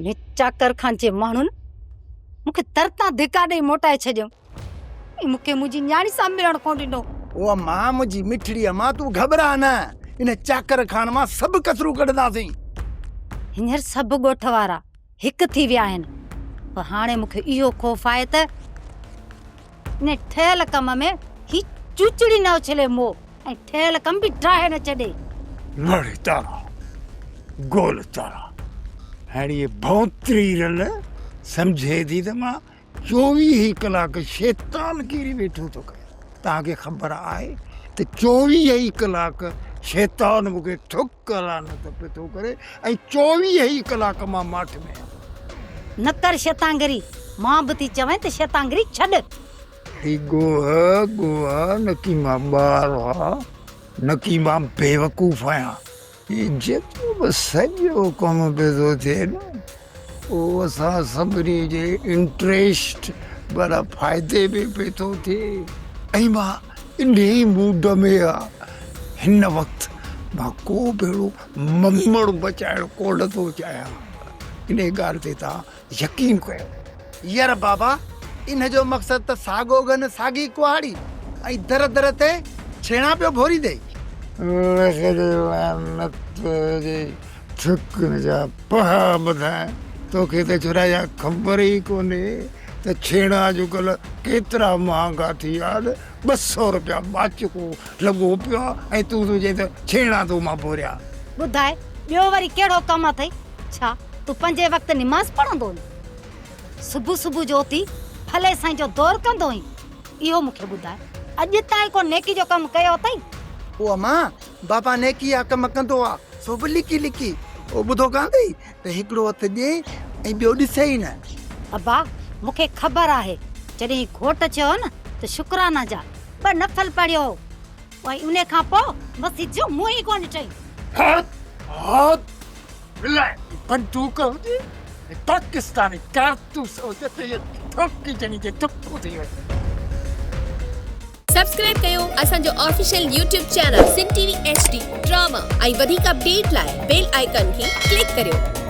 ने चाकर खान जे माण्हुनि मूंखे तरता धिका ॾेई मोटाए छॾियो। मूंखे मुंहिंजी न्याणी सां मिलण कोन ॾिनो। ओ मां मुंहिंजी मिठड़ी मां तूं घबरा न, इन चाकर खान मां सभु कसरूं कढंदासीं। हींअर सभु ॻोठ वारा हिकु थी विया आहिनि, पर हाणे मूंखे इहो ख़ौफ़ आहे त इन ठहियल कम में ही चूचड़ी न उछले मोह ऐं ठहियल कम बि ठाहे न छॾे। लड़े तारा गोल तारा हाणे ये भौतरी रल समझे थी त मां 24 कलाक शैतान कीरी वेठो थो कयां। तव्हांखे ख़बर आहे त 24 कलाक शैतान मूंखे ठुकरा न त पियो थो करे ऐं 24 कलाक मां माठ में न कर शैतांगरी, मां बि थी चवां त शैतांगरी छॾ। गोहा न की मां ॿार आहियां न की मां बेवकूफ़ आहियां। ये जेतिरो बि सॼो कमु पियो थो थिए न उहो असां सभिनी जे इंट्रस्ट बड़ा फ़ाइदे में पियो थो थिए ऐं मां इन ई मूड में आहे। हिन वक़्तु मां को भेड़ो ममड़ बचाइण कोन थो चाहियां। इन ॻाल्हि ते तव्हां यकीन कयो। यार बाबा, इन जो मक़सदु त साॻो गन साॻी कुहाड़ी ऐं दर दर ते छेणा पियो भोरी ॾे। थुकण जा पहा ॿुधाए तोखे त छुराया ख़बर ई कोन्हे त छेणा अॼुकल्ह केतिरा महांगा थी विया आहिनि। 200 रुपया बाचको लॻो पियो आहे ऐं तूं तुंहिंजे त छेणा तूं मां भोरिया। ॿुधाए ॿियो वरी कहिड़ो कमु अथई? छा तूं पंजे वक़्तु निमाज़ पढ़ंदो? सुबुह सुबुह जो उथी भले साईं जो दौर कंदो हुई? इहो मूंखे ॿुधाए, अॼु ताईं को नेकी जो कमु कयो अथई? ओ मां, बाबा नेकी जा कम कंदो आहे सो बि लिकी लिकी। ओ ॿुधो कान अथई त हिकिड़ो हथु ॾे ऐं ॿियो ॾिसे ई न। अब्बा, मूंखे ख़बर आहे जॾहिं घोट चयो न त शुक्राना जा 2 नफ़ल पढ़ियो ऐं उन खां पोइ बसि जो मुंहुं ई कोन ॾिठई। बंदूक हुजे पाकिस्तानी कारतूस हुजे त इहे थोकी जणी जे थुको थी वञे। सब्सक्राइब कयो असांजो ऑफिशियल YouTube चैनल सिन टीवी HD ड्रामा ऐं वधीक अपडेट लाइ बेल आइकन खे क्लिक करियो।